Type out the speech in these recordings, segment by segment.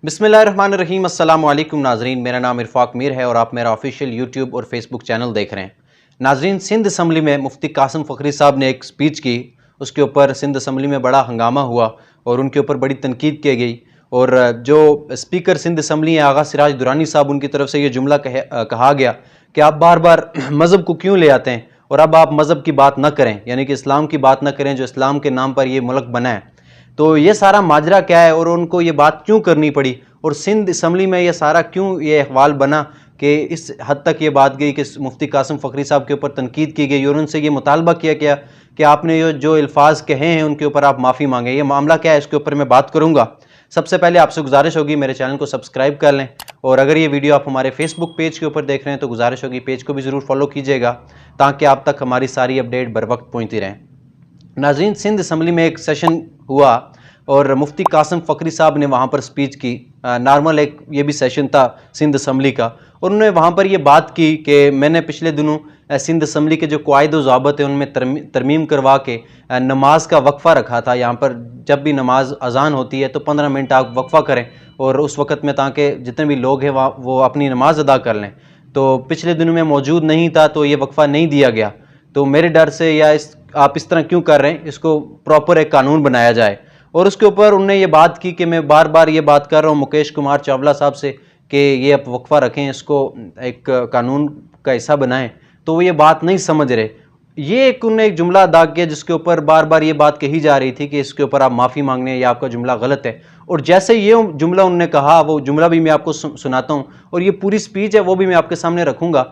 बिस्मिल्लाहिर्रहमानिर्रहीम अस्सलाम वालेकुम नाजरीन, मेरा नाम इरफाक मीर है और आप मेरा ऑफिशियल यूट्यूब और फेसबुक चैनल देख रहे हैं। नाजरीन, सिंध असम्बली में मुफ्ती कासिम फ़खरी साहब ने एक स्पीच की, उसके ऊपर सिंध असम्बली में बड़ा हंगामा हुआ और उनके ऊपर बड़ी तनकीद की गई। और जो स्पीकर सिंध असम्बली हैं आगा सिराज दुरानी साहब, उनकी तरफ से ये जुमला कहा गया कि आप बार बार मज़हब को क्यों ले आते हैं और अब आप मज़हब की बात न करें, यानी कि इस्लाम की बात न करें जो इस्लाम के नाम पर ये मुल्क बना है। तो ये सारा माजरा क्या है और उनको ये बात क्यों करनी पड़ी और सिंध असम्बली में ये सारा क्यों ये अहवाल बना कि इस हद तक ये बात गई कि मुफ्ती कासिम फ़खरी साहब के ऊपर तनकीद की गई और उनसे ये मुतालबा किया गया कि आपने जो अल्फाज कहे हैं उनके ऊपर आप माफ़ी मांगें। ये मामला क्या है, इसके ऊपर मैं बात करूँगा। सबसे पहले आपसे गुजारिश होगी मेरे चैनल को सब्सक्राइब कर लें और अगर ये वीडियो आप हमारे फेसबुक पेज के ऊपर देख रहे हैं तो गुजारिश होगी पेज को भी ज़रूर फॉलो कीजिएगा ताकि आप तक हमारी सारी अपडेट बर वक्त पहुँचती रहें। नाज़रीन, सिंध असम्बली में एक सेशन हुआ और मुफ्ती कासिम फ़खरी साहब ने वहाँ पर स्पीच की। नॉर्मल एक ये भी सेशन था सिंध असम्बली का और उन्होंने वहाँ पर ये बात की कि मैंने पिछले दिनों सिंध असम्बली के जो क़वाइद व ज़ाबत है उनमें तरमीम करवा के नमाज का वक्फ़ा रखा था। यहाँ पर जब भी नमाज अजान होती है तो 15 मिनट आप वक्फ़ा करें और उस वक़्त में ताकि जितने भी लोग हैं वहाँ वो अपनी नमाज अदा कर लें। तो पिछले दिनों में मौजूद नहीं था तो ये वक्फ़ा नहीं दिया गया। तो मेरे डर से या आप इस तरह क्यों कर रहे हैं, इसको प्रॉपर एक कानून बनाया जाए। और उसके ऊपर उन्होंने ये बात की कि मैं बार बार ये बात कर रहा हूँ मुकेश कुमार चावला साहब से कि ये अब वक्फ़ा रखें, इसको एक कानून का हिस्सा बनाएं, तो वो ये बात नहीं समझ रहे। ये उन्होंने एक जुमला अदा किया जिसके ऊपर बार बार ये बात कही जा रही थी कि इसके ऊपर आप माफ़ी मांगने या आपका जुमला गलत है। और जैसे ये जुमला उन्होंने कहा, वो जुमला भी मैं आपको सुनाता हूँ और ये पूरी स्पीच है वो भी मैं आपके सामने रखूँगा।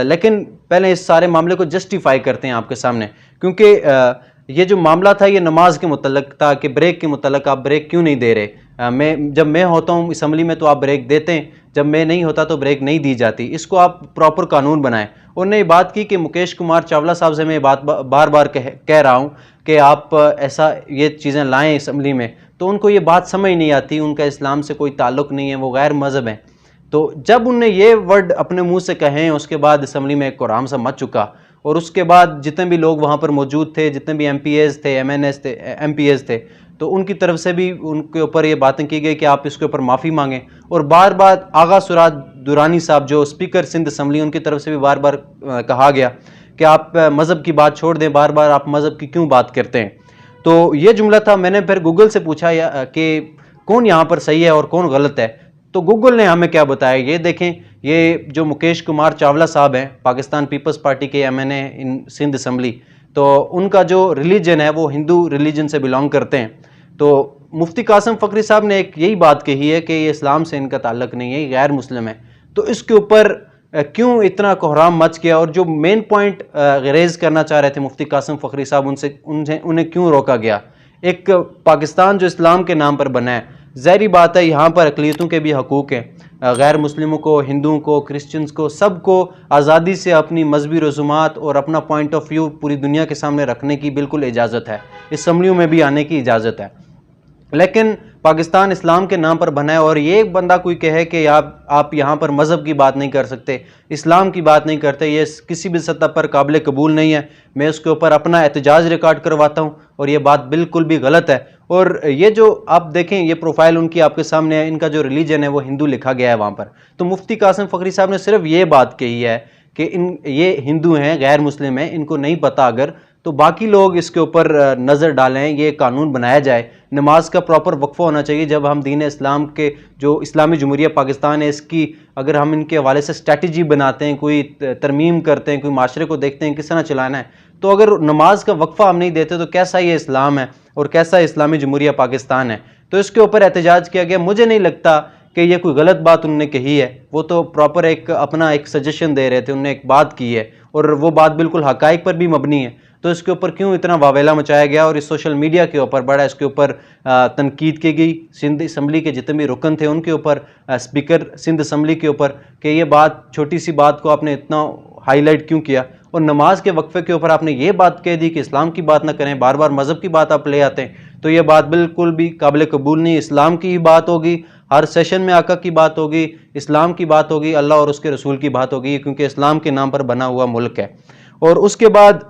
लेकिन पहले इस सारे मामले को जस्टिफाई करते हैं आपके सामने, क्योंकि ये जो मामला था ये नमाज के मुतल्लिक़ था कि ब्रेक के मुतल्लिक़ आप ब्रेक क्यों नहीं दे रहे। जब मैं होता हूँ असम्बली में तो आप ब्रेक देते हैं, जब मैं नहीं होता तो ब्रेक नहीं दी जाती। इसको आप प्रॉपर कानून बनाएं। उन्होंने ये बात की कि मुकेश कुमार चावला साहब से मैं ये बात बार बार कह रहा हूँ कि आप ऐसा ये चीज़ें लाएँ असम्बली में, तो उनको ये बात समझ नहीं आती। उनका इस्लाम से कोई ताल्लुक़ नहीं है, वो गैर मज़हब हैं। तो जब उनने ये वर्ड अपने मुंह से कहे उसके बाद असम्बली में एक कोराम सा मच चुका और उसके बाद जितने भी लोग वहाँ पर मौजूद थे, जितने भी MPAs थे, MNS थे, MPAs थे, तो उनकी तरफ से भी उनके ऊपर ये बातें की गई कि आप इसके ऊपर माफ़ी मांगें। और बार बार आगा सिराज दुरानी साहब जो स्पीकर सिंध असम्बली, उनकी तरफ से भी बार बार कहा गया कि आप मज़हब की बात छोड़ दें, बार बार आप मज़हब की क्यों बात करते हैं। तो ये जुमला था। मैंने फिर गूगल से पूछा कि कौन यहाँ पर सही है और कौन गलत है, तो गूगल ने हमें क्या बताया, ये देखें। ये जो मुकेश कुमार चावला साहब हैं, पाकिस्तान पीपल्स पार्टी के MNA इन सिंध असम्बली, तो उनका जो रिलीजन है वो हिंदू रिलीजन से बिलोंग करते हैं। तो मुफ्ती कासिम फ़खरी साहब ने एक यही बात कही है कि ये इस्लाम से इनका ताल्लुक़ नहीं है, ये गैर मुस्लिम है। तो इसके ऊपर क्यों इतना कोहराम मच गया और जो मेन पॉइंट रेज़ करना चाह रहे थे मुफ्ती कासिम फ़खरी साहब, उन्हें क्यों रोका गया। एक पाकिस्तान जो इस्लाम के नाम पर बना है, ज़ाहिरी बात है यहाँ पर अक़लियतों के भी हकूक़ हैं। गैर मुस्लिमों को, हिंदुओं को, क्रिश्चियंस को, सबको आज़ादी से अपनी मजहबी रसूमात और अपना पॉइंट ऑफ व्यू पूरी दुनिया के सामने रखने की बिल्कुल इजाज़त है, असम्बलियों में भी आने की इजाज़त है। लेकिन पाकिस्तान इस्लाम के नाम पर बना है और ये एक बंदा कोई कहे कि आप यहाँ पर मज़हब की बात नहीं कर सकते, इस्लाम की बात नहीं करते, ये किसी भी सतह पर काबिल कबूल नहीं है। मैं उसके ऊपर अपना एहतजाज रिकॉर्ड करवाता हूँ और ये बात बिल्कुल भी गलत है। और ये जो आप देखें, ये प्रोफाइल उनकी आपके सामने है, इनका जो रिलीजन है वो हिंदू लिखा गया है वहाँ पर। तो मुफ्ती कासिम फ़खरी साहब ने सिर्फ ये बात कही है कि ये हिंदू हैं, गैर मुस्लिम हैं, इनको नहीं पता अगर, तो बाकी लोग इसके ऊपर नज़र डालें, ये कानून बनाया जाए। नमाज का प्रॉपर वक्फ़ा होना चाहिए। जब हम दीन इस्लाम के जो इस्लामी जमहूरिया पाकिस्तान है, इसकी अगर हम इनके हवाले से स्ट्रैटेजी बनाते हैं, कोई तरमीम करते हैं, कोई माशरे को देखते हैं किस तरह चलाना है, तो अगर नमाज का वक्फ़ा हम नहीं देते तो कैसा ये इस्लाम है और कैसा इस्लामी जमहूरिया पाकिस्तान है। तो इसके ऊपर एहतजाज किया गया। मुझे नहीं लगता कि ये कोई गलत बात उन्होंने कही है, वो तो प्रॉपर एक अपना एक सजेशन दे रहे थे, उन्होंने एक बात की है और वो बात बिल्कुल हक़ाइक़ पर भी मबनी है। तो इसके ऊपर क्यों इतना वावेला मचाया गया और इस सोशल मीडिया के ऊपर बड़ा इसके ऊपर तनकीद की गई। सिंध असम्बली के जितने भी रुकन थे उनके ऊपर, स्पीकर सिंध असम्बली के ऊपर, कि ये बात, छोटी सी बात को आपने इतना हाईलाइट क्यों किया। और नमाज के वक्फे के ऊपर आपने ये बात कह दी कि इस्लाम की बात ना करें, बार बार मज़हब की बात आप ले आते हैं, तो ये बात बिल्कुल भी काबिल कबूल नहीं। इस्लाम की ही बात होगी, हर सेशन में आका की बात होगी, इस्लाम की बात होगी, अल्लाह और उसके रसूल की बात होगी, क्योंकि इस्लाम के नाम पर बना हुआ मुल्क है। और उसके बाद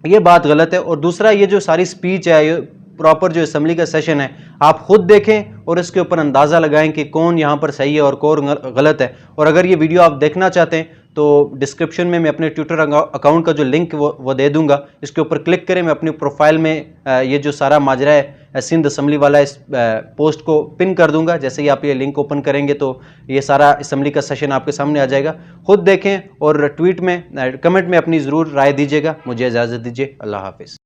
ये बात गलत है। और दूसरा, ये जो सारी स्पीच है, प्रॉपर जो असम्बली का सेशन है आप खुद देखें और इसके ऊपर अंदाज़ा लगाएं कि कौन यहाँ पर सही है और कौन गलत है। और अगर ये वीडियो आप देखना चाहते हैं तो डिस्क्रिप्शन में मैं अपने ट्विटर अकाउंट का जो लिंक वो दे दूंगा, इसके ऊपर क्लिक करें। मैं अपनी प्रोफाइल में ये जो सारा माजरा है सिंध असम्बली वाला इस पोस्ट को पिन कर दूंगा। जैसे ही आप ये लिंक ओपन करेंगे तो ये सारा असम्बली का सेशन आपके सामने आ जाएगा। खुद देखें और ट्वीट में कमेंट में अपनी ज़रूर राय दीजिएगा। मुझे इजाज़त दीजिए। अल्लाह हाफिज़।